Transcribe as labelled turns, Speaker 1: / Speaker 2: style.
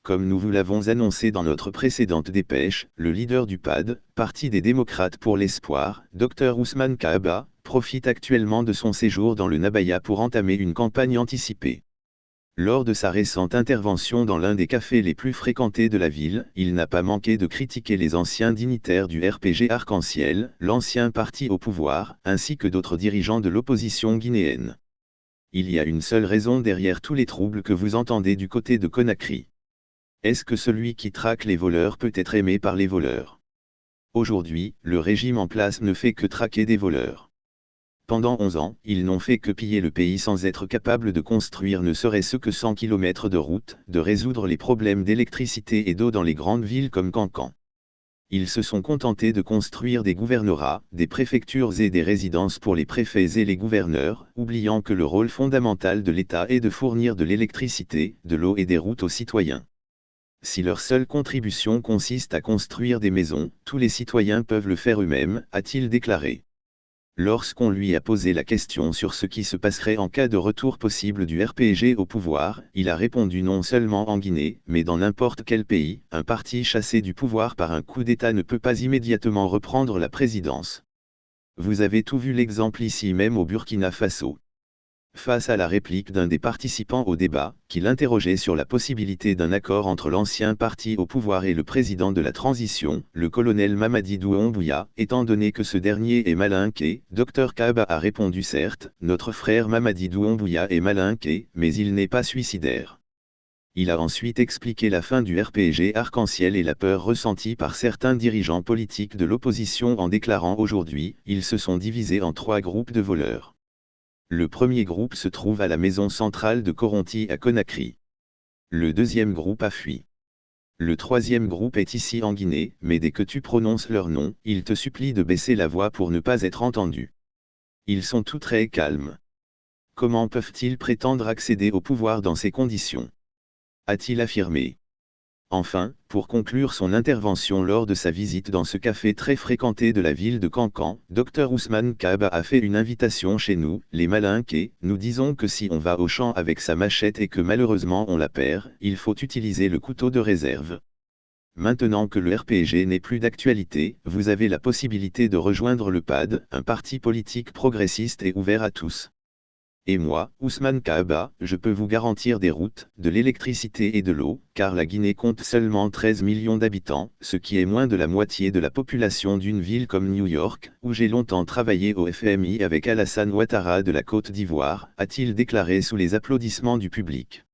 Speaker 1: Comme nous vous l'avons annoncé dans notre précédente dépêche, le leader du PAD, Parti des démocrates pour l'espoir, Dr Ousmane Kahaba, profite actuellement de son séjour dans le Nabaya pour entamer une campagne anticipée. Lors de sa récente intervention dans l'un des cafés les plus fréquentés de la ville, il n'a pas manqué de critiquer les anciens dignitaires du RPG Arc-en-Ciel, l'ancien parti au pouvoir, ainsi que d'autres dirigeants de l'opposition guinéenne. Il y a une seule raison derrière tous les troubles que vous entendez du côté de Conakry. Est-ce que celui qui traque les voleurs peut être aimé par les voleurs? Aujourd'hui, le régime en place ne fait que traquer des voleurs. Pendant 11 ans, ils n'ont fait que piller le pays sans être capables de construire ne serait-ce que 100 km de route, de résoudre les problèmes d'électricité et d'eau dans les grandes villes comme Cancan. Ils se sont contentés de construire des gouvernorats, des préfectures et des résidences pour les préfets et les gouverneurs, oubliant que le rôle fondamental de l'État est de fournir de l'électricité, de l'eau et des routes aux citoyens. Si leur seule contribution consiste à construire des maisons, tous les citoyens peuvent le faire eux-mêmes, a-t-il déclaré. Lorsqu'on lui a posé la question sur ce qui se passerait en cas de retour possible du RPG au pouvoir, il a répondu non seulement en Guinée, mais dans n'importe quel pays, un parti chassé du pouvoir par un coup d'État ne peut pas immédiatement reprendre la présidence. Vous avez tout vu l'exemple ici même au Burkina Faso. Face à la réplique d'un des participants au débat, qui l'interrogeait sur la possibilité d'un accord entre l'ancien parti au pouvoir et le président de la transition, le colonel Mamadi Doumbouya, étant donné que ce dernier est malinqué, Dr Kahaba a répondu certes, notre frère Mamadi Doumbouya est malinqué, mais il n'est pas suicidaire. Il a ensuite expliqué la fin du RPG Arc-en-Ciel et la peur ressentie par certains dirigeants politiques de l'opposition en déclarant aujourd'hui, ils se sont divisés en 3 groupes de voleurs. Le premier groupe se trouve à la maison centrale de Koronti à Conakry. Le deuxième groupe a fui. Le troisième groupe est ici en Guinée, mais dès que tu prononces leur nom, ils te supplient de baisser la voix pour ne pas être entendus. Ils sont tous très calmes. Comment peuvent-ils prétendre accéder au pouvoir dans ces conditions? A-t-il affirmé. Enfin, pour conclure son intervention lors de sa visite dans ce café très fréquenté de la ville de Cancan, Dr Ousmane Kahaba a fait une invitation chez nous, les malinqués. Nous disons que si on va au champ avec sa machette et que malheureusement on la perd, il faut utiliser le couteau de réserve. Maintenant que le RPG n'est plus d'actualité, vous avez la possibilité de rejoindre le PAD, un parti politique progressiste et ouvert à tous. Et moi, Ousmane Kahaba, je peux vous garantir des routes, de l'électricité et de l'eau, car la Guinée compte seulement 13 millions d'habitants, ce qui est moins de la moitié de la population d'une ville comme New York, où j'ai longtemps travaillé au FMI avec Alassane Ouattara de la Côte d'Ivoire, a-t-il déclaré sous les applaudissements du public.